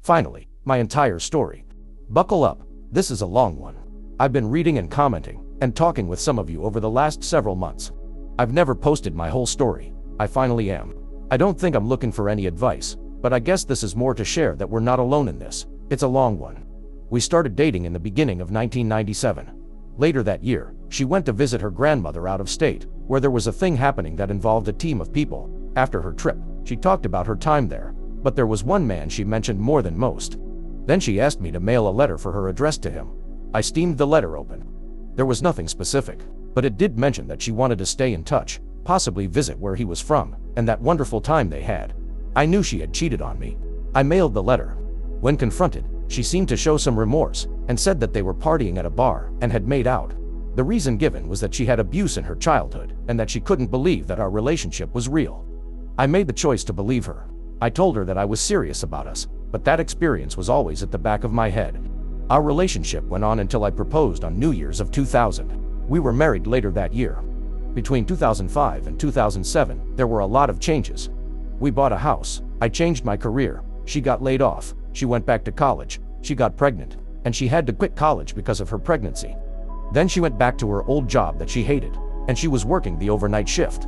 Finally, my entire story. Buckle up, this is a long one. I've been reading and commenting, and talking with some of you over the last several months. I've never posted my whole story. I finally am. I don't think I'm looking for any advice, but I guess this is more to share that we're not alone in this. It's a long one. We started dating in the beginning of 1997. Later that year, she went to visit her grandmother out of state, where there was a thing happening that involved a team of people. After her trip, she talked about her time there, but there was one man she mentioned more than most. Then she asked me to mail a letter for her addressed to him. I steamed the letter open. There was nothing specific, but it did mention that she wanted to stay in touch, possibly visit where he was from, and that wonderful time they had. I knew she had cheated on me. I mailed the letter. When confronted, she seemed to show some remorse, and said that they were partying at a bar and had made out. The reason given was that she had abuse in her childhood, and that she couldn't believe that our relationship was real. I made the choice to believe her. I told her that I was serious about us, but that experience was always at the back of my head. Our relationship went on until I proposed on New Year's of 2000. We were married later that year. Between 2005 and 2007, there were a lot of changes. We bought a house, I changed my career, she got laid off, she went back to college, she got pregnant, and she had to quit college because of her pregnancy. Then she went back to her old job that she hated, and she was working the overnight shift.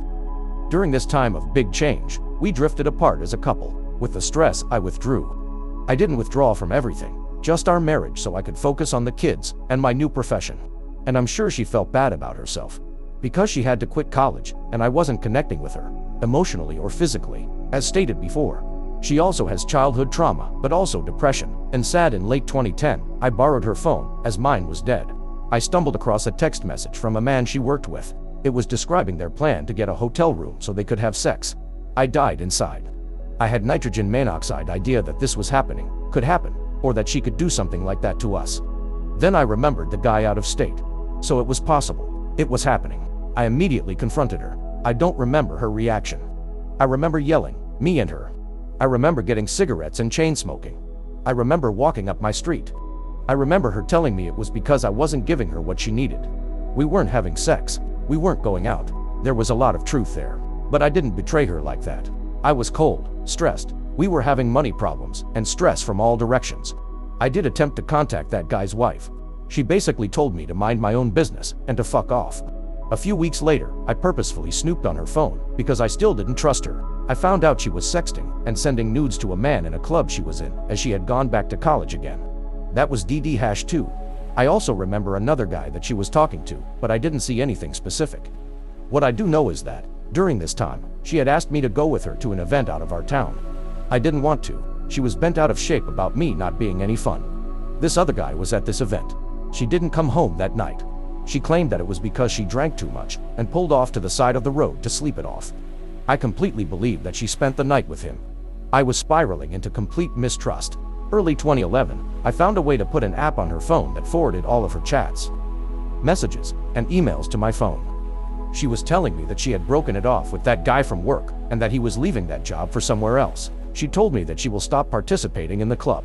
During this time of big change, we drifted apart as a couple. With the stress, I withdrew. I didn't withdraw from everything, just our marriage so I could focus on the kids and my new profession. And I'm sure she felt bad about herself, because she had to quit college, and I wasn't connecting with her, emotionally or physically, as stated before. She also has childhood trauma, but also depression, and sad in late 2010, I borrowed her phone, as mine was dead. I stumbled across a text message from a man she worked with. It was describing their plan to get a hotel room so they could have sex. I died inside. I had nitrogen monoxide idea that this was happening, could happen, or that she could do something like that to us. Then I remembered the guy out of state. So it was possible. It was happening. I immediately confronted her. I don't remember her reaction. I remember yelling, me and her. I remember getting cigarettes and chain smoking. I remember walking up my street. I remember her telling me it was because I wasn't giving her what she needed. We weren't having sex. We weren't going out. There was a lot of truth there. But I didn't betray her like that. I was cold, stressed. We were having money problems and stress from all directions. I did attempt to contact that guy's wife. She basically told me to mind my own business and to fuck off. A few weeks later, I purposefully snooped on her phone because I still didn't trust her. I found out she was sexting and sending nudes to a man in a club she was in, as she had gone back to college again. That was DD-2. I also remember another guy that she was talking to, but I didn't see anything specific. What I do know is that, during this time, she had asked me to go with her to an event out of our town. I didn't want to. She was bent out of shape about me not being any fun. This other guy was at this event. She didn't come home that night. She claimed that it was because she drank too much and pulled off to the side of the road to sleep it off. I completely believed that she spent the night with him. I was spiraling into complete mistrust. Early 2011, I found a way to put an app on her phone that forwarded all of her chats, messages, and emails to my phone. She was telling me that she had broken it off with that guy from work and that he was leaving that job for somewhere else. She told me that she will stop participating in the club.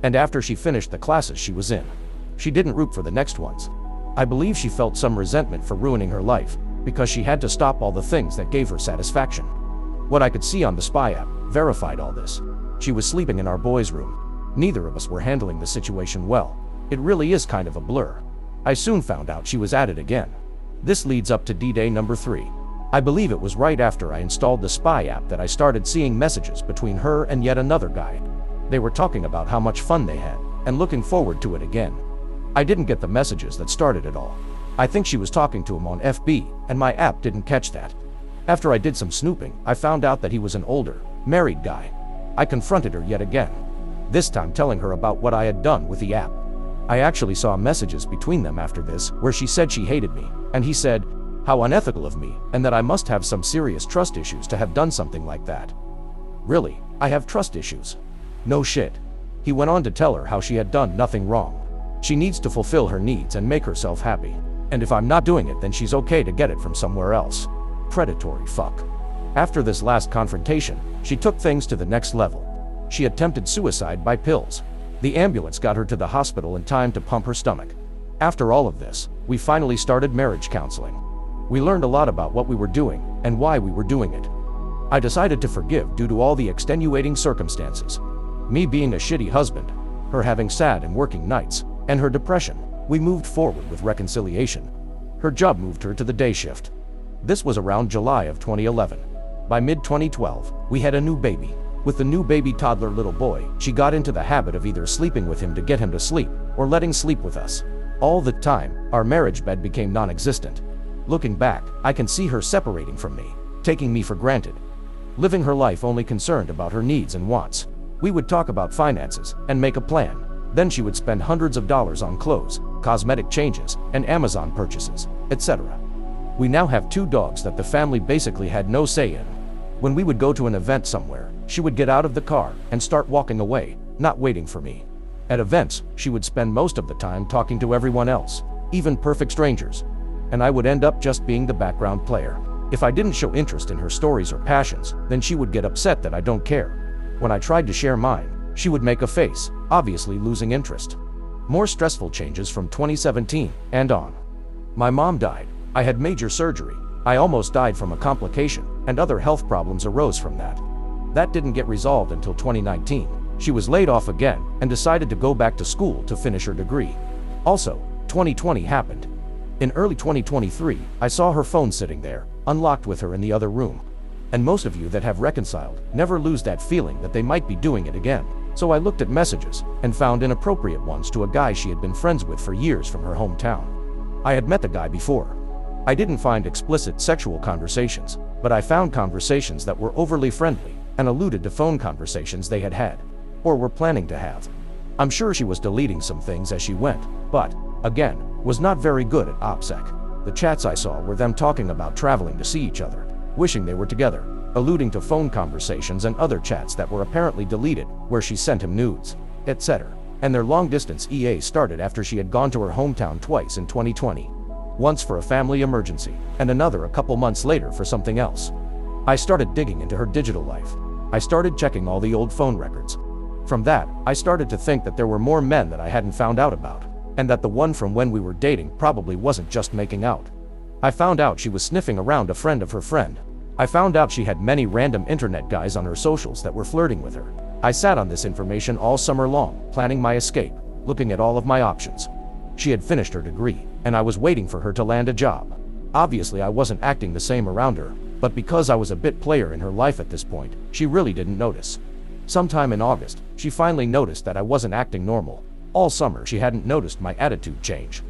And after she finished the classes she was in, she didn't root for the next ones. I believe she felt some resentment for ruining her life, because she had to stop all the things that gave her satisfaction. What I could see on the spy app verified all this. She was sleeping in our boys' room. Neither of us were handling the situation well. It really is kind of a blur. I soon found out she was at it again. This leads up to D-Day number 3. I believe it was right after I installed the spy app that I started seeing messages between her and yet another guy. They were talking about how much fun they had, and looking forward to it again. I didn't get the messages that started it all. I think she was talking to him on FB, and my app didn't catch that. After I did some snooping, I found out that he was an older, married guy. I confronted her yet again, this time telling her about what I had done with the app. I actually saw messages between them after this where she said she hated me, and he said, how unethical of me, and that I must have some serious trust issues to have done something like that. Really, I have trust issues? No shit. He went on to tell her how she had done nothing wrong. She needs to fulfill her needs and make herself happy. And if I'm not doing it, then she's okay to get it from somewhere else. Predatory fuck. After this last confrontation, she took things to the next level. She attempted suicide by pills. The ambulance got her to the hospital in time to pump her stomach. After all of this, we finally started marriage counseling. We learned a lot about what we were doing and why we were doing it. I decided to forgive due to all the extenuating circumstances. Me being a shitty husband, her having sad and working nights, and her depression, we moved forward with reconciliation. Her job moved her to the day shift. This was around July of 2011. By mid-2012, we had a new baby. With the new baby toddler little boy, she got into the habit of either sleeping with him to get him to sleep, or letting sleep with us. All the time, our marriage bed became non-existent. Looking back, I can see her separating from me, taking me for granted, living her life only concerned about her needs and wants. We would talk about finances and make a plan. Then she would spend hundreds of dollars on clothes, cosmetic changes, and Amazon purchases, etc. We now have 2 dogs that the family basically had no say in. When we would go to an event somewhere, she would get out of the car and start walking away, not waiting for me. At events, she would spend most of the time talking to everyone else, even perfect strangers. And I would end up just being the background player. If I didn't show interest in her stories or passions, then she would get upset that I don't care. When I tried to share mine, she would make a face, obviously losing interest. More stressful changes from 2017 and on. My mom died. I had major surgery. I almost died from a complication, and other health problems arose from that. That didn't get resolved until 2019. She was laid off again and decided to go back to school to finish her degree. Also, 2020 happened. In early 2023, I saw her phone sitting there, unlocked with her in the other room. And most of you that have reconciled never lose that feeling that they might be doing it again. So I looked at messages and found inappropriate ones to a guy she had been friends with for years from her hometown. I had met the guy before. I didn't find explicit sexual conversations, but I found conversations that were overly friendly and alluded to phone conversations they had had, or were planning to have. I'm sure she was deleting some things as she went, but, again, was not very good at OPSEC. The chats I saw were them talking about traveling to see each other, wishing they were together, alluding to phone conversations and other chats that were apparently deleted, where she sent him nudes, etc. And their long-distance EA started after she had gone to her hometown twice in 2020. Once for a family emergency, and another a couple months later for something else. I started digging into her digital life. I started checking all the old phone records. From that, I started to think that there were more men that I hadn't found out about, and that the one from when we were dating probably wasn't just making out. I found out she was sniffing around a friend of her friend. I found out she had many random internet guys on her socials that were flirting with her. I sat on this information all summer long, planning my escape, looking at all of my options. She had finished her degree, and I was waiting for her to land a job. Obviously I wasn't acting the same around her, but because I was a bit player in her life at this point, she really didn't notice. Sometime in August, she finally noticed that I wasn't acting normal. All summer she hadn't noticed my attitude change.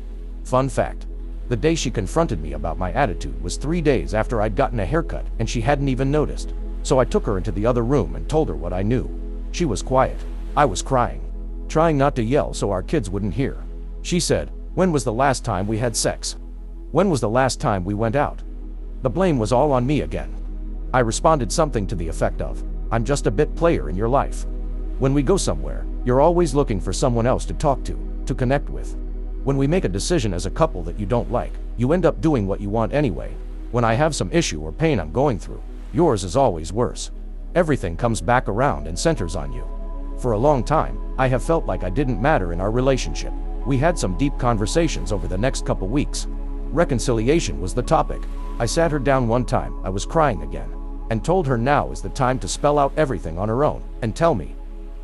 Fun fact, the day she confronted me about my attitude was 3 days after I'd gotten a haircut, and she hadn't even noticed. So I took her into the other room and told her what I knew. She was quiet. I was crying, trying not to yell so our kids wouldn't hear. She said, "When was the last time we had sex? When was the last time we went out?" The blame was all on me again. I responded something to the effect of, "I'm just a bit player in your life. When we go somewhere, you're always looking for someone else to talk to connect with. When we make a decision as a couple that you don't like, you end up doing what you want anyway. When I have some issue or pain I'm going through, yours is always worse. Everything comes back around and centers on you." For a long time, I have felt like I didn't matter in our relationship. We had some deep conversations over the next couple weeks. Reconciliation was the topic. I sat her down one time, I was crying again, and told her now is the time to spell out everything on her own, and tell me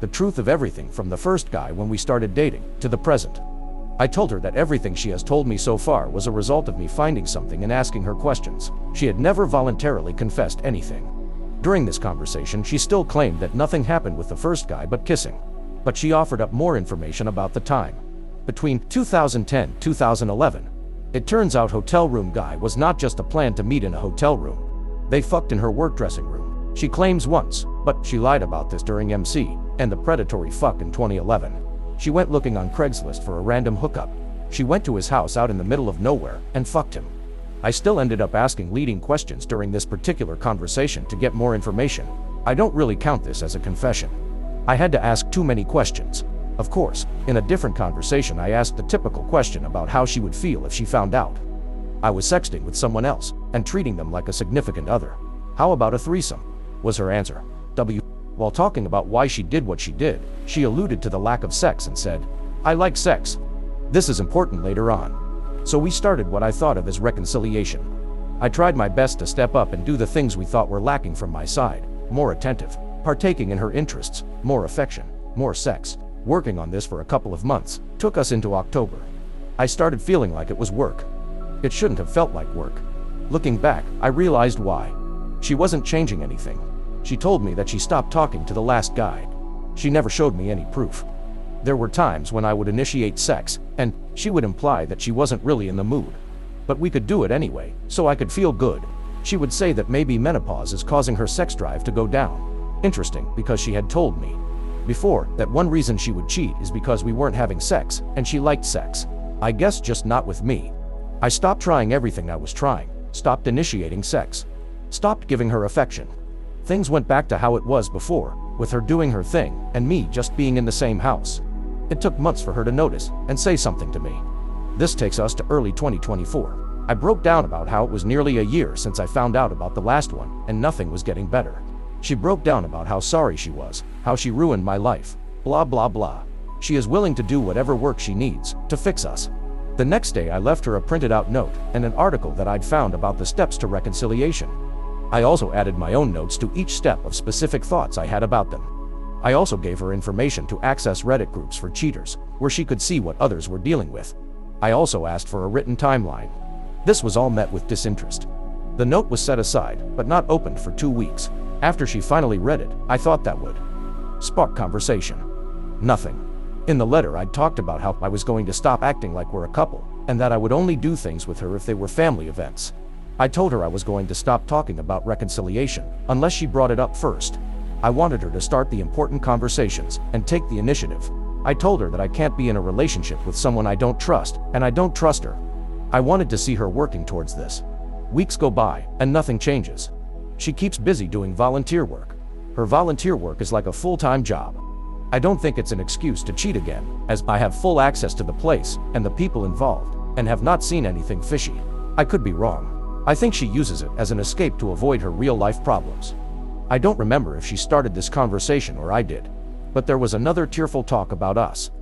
the truth of everything from the first guy when we started dating, to the present. I told her that everything she has told me so far was a result of me finding something and asking her questions. She had never voluntarily confessed anything. During this conversation, she still claimed that nothing happened with the first guy but kissing. But she offered up more information about the time. Between 2010-2011, it turns out hotel room guy was not just a plan to meet in a hotel room. They fucked in her work dressing room. She claims once, but she lied about this during MC, and the predatory fuck in 2011. She went looking on Craigslist for a random hookup. She went to his house out in the middle of nowhere and fucked him. I still ended up asking leading questions during this particular conversation to get more information. I don't really count this as a confession. I had to ask too many questions. Of course, in a different conversation I asked the typical question about how she would feel if she found out I was sexting with someone else and treating them like a significant other. How about a threesome? Was her answer. While talking about why she did what she did, she alluded to the lack of sex and said, "I like sex. This is important later on." So we started what I thought of as reconciliation. I tried my best to step up and do the things we thought were lacking from my side, more attentive, partaking in her interests, more affection. more sex. Working on this for a couple of months took us into October. I started feeling like it was work. It shouldn't have felt like work. Looking back, I realized why. She wasn't changing anything. She told me that she stopped talking to the last guy. She never showed me any proof. There were times when I would initiate sex, and she would imply that she wasn't really in the mood. But we could do it anyway, so I could feel good. She would say that maybe menopause is causing her sex drive to go down. Interesting, because she had told me before that one reason she would cheat is because we weren't having sex, and she liked sex. I guess just not with me. I stopped trying everything I was trying, stopped initiating sex, stopped giving her affection. Things went back to how it was before, with her doing her thing, and me just being in the same house. It took months for her to notice and say something to me. This takes us to early 2024. I broke down about how it was nearly a year since I found out about the last one, and nothing was getting better. She broke down about how sorry she was, how she ruined my life, blah blah blah. She is willing to do whatever work she needs to fix us. The next day I left her a printed out note and an article that I'd found about the steps to reconciliation. I also added my own notes to each step of specific thoughts I had about them. I also gave her information to access Reddit groups for cheaters, where she could see what others were dealing with. I also asked for a written timeline. This was all met with disinterest. The note was set aside, but not opened for 2 weeks. After she finally read it, I thought that would spark conversation. Nothing. In the letter I'd talked about how I was going to stop acting like we're a couple, and that I would only do things with her if they were family events. I told her I was going to stop talking about reconciliation, unless she brought it up first. I wanted her to start the important conversations and take the initiative. I told her that I can't be in a relationship with someone I don't trust, and I don't trust her. I wanted to see her working towards this. Weeks go by, and nothing changes. She keeps busy doing volunteer work. Her volunteer work is like a full-time job. I don't think it's an excuse to cheat again, as I have full access to the place and the people involved, and have not seen anything fishy. I could be wrong. I think she uses it as an escape to avoid her real-life problems. I don't remember if she started this conversation or I did, but there was another tearful talk about us.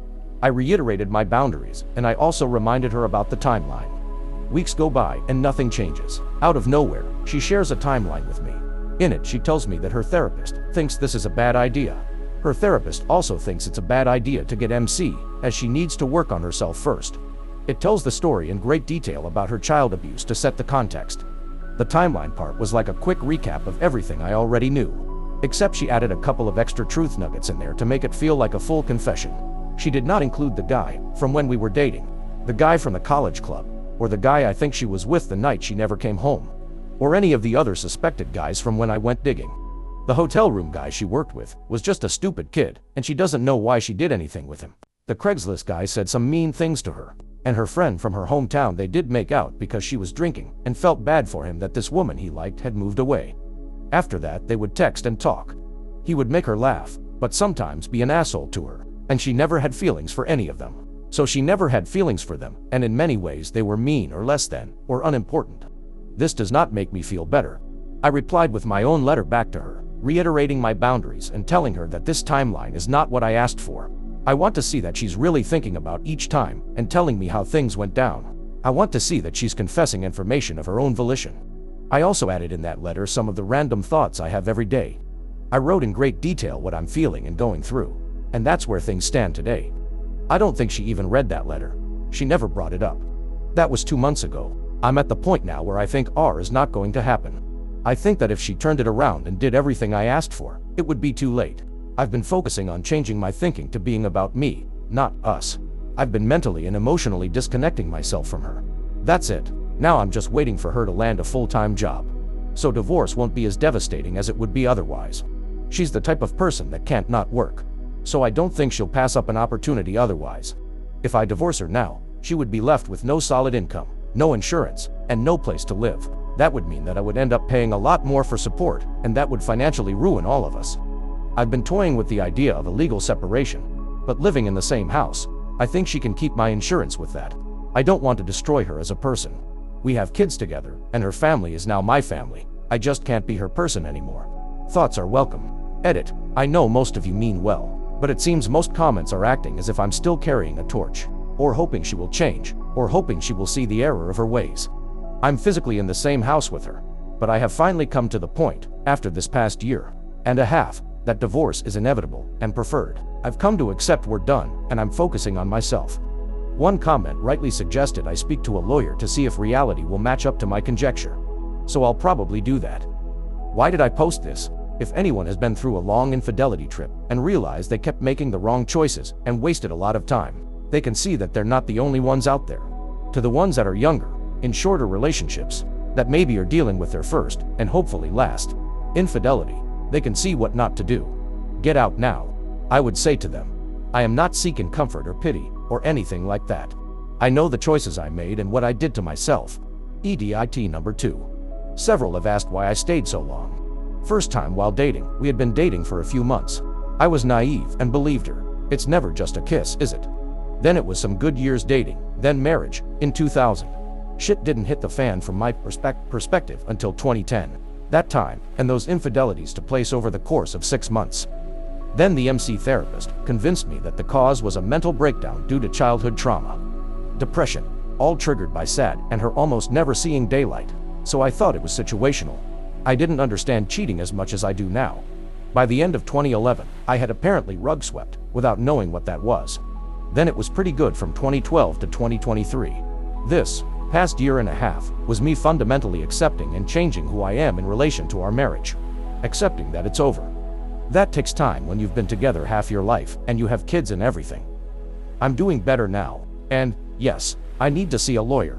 I reiterated my boundaries, and I also reminded her about the timeline. Weeks go by and nothing changes. Out of nowhere, she shares a timeline with me. In it, she tells me that her therapist thinks this is a bad idea. Her therapist also thinks it's a bad idea to get MC, as she needs to work on herself first. It tells the story in great detail about her child abuse to set the context. The timeline part was like a quick recap of everything I already knew, except she added a couple of extra truth nuggets in there to make it feel like a full confession. She did not include the guy from when we were dating, the guy from the college club, or the guy I think she was with the night she never came home, or any of the other suspected guys from when I went digging. The hotel room guy she worked with was just a stupid kid, and she doesn't know why she did anything with him. The Craigslist guy said some mean things to her, and her friend from her hometown. They did make out because she was drinking, and felt bad for him that this woman he liked had moved away. After that, they would text and talk. He would make her laugh, but sometimes be an asshole to her, and she never had feelings for any of them. So she never had feelings for them, and in many ways they were mean or less than, or unimportant. This does not make me feel better. I replied with my own letter back to her, reiterating my boundaries and telling her that this timeline is not what I asked for. I want to see that she's really thinking about each time and telling me how things went down. I want to see that she's confessing information of her own volition. I also added in that letter some of the random thoughts I have every day. I wrote in great detail what I'm feeling and going through, and that's where things stand today. I don't think she even read that letter. She never brought it up. That was 2 months ago. I'm at the point now where I think R is not going to happen. I think that if she turned it around and did everything I asked for, it would be too late. I've been focusing on changing my thinking to being about me, not us. I've been mentally and emotionally disconnecting myself from her. That's it. Now I'm just waiting for her to land a full-time job. So divorce won't be as devastating as it would be otherwise. She's the type of person that can't not work. So I don't think she'll pass up an opportunity otherwise. If I divorce her now, she would be left with no solid income, no insurance, and no place to live. That would mean that I would end up paying a lot more for support, and that would financially ruin all of us. I've been toying with the idea of a legal separation, but living in the same house, I think she can keep my insurance with that. I don't want to destroy her as a person. We have kids together, and her family is now my family. I just can't be her person anymore. Thoughts are welcome. Edit. I know most of you mean well, but it seems most comments are acting as if I'm still carrying a torch, or hoping she will change, or hoping she will see the error of her ways. I'm physically in the same house with her, but I have finally come to the point, after this past year and a half, that divorce is inevitable and preferred. I've come to accept we're done, and I'm focusing on myself. One comment rightly suggested I speak to a lawyer to see if reality will match up to my conjecture. So I'll probably do that. Why did I post this? If anyone has been through a long infidelity trip and realized they kept making the wrong choices and wasted a lot of time, they can see that they're not the only ones out there. To the ones that are younger, in shorter relationships, that maybe are dealing with their first, and hopefully last, infidelity, they can see what not to do. Get out now. I would say to them. I am not seeking comfort or pity, or anything like that. I know the choices I made and what I did to myself. EDIT number 2. Several have asked why I stayed so long. First time while dating, we had been dating for a few months. I was naive and believed her. It's never just a kiss, is it? Then it was some good years dating, then marriage, in 2000. Shit didn't hit the fan from my perspective until 2010. That time, and those infidelities took place over the course of 6 months. Then the MC therapist convinced me that the cause was a mental breakdown due to childhood trauma. Depression, all triggered by sad and her almost never seeing daylight. So I thought it was situational. I didn't understand cheating as much as I do now. By the end of 2011, I had apparently rug swept, without knowing what that was. Then it was pretty good from 2012 to 2023. This past year and a half was me fundamentally accepting and changing who I am in relation to our marriage. Accepting that it's over. That takes time when you've been together half your life and you have kids and everything. I'm doing better now, and yes, I need to see a lawyer.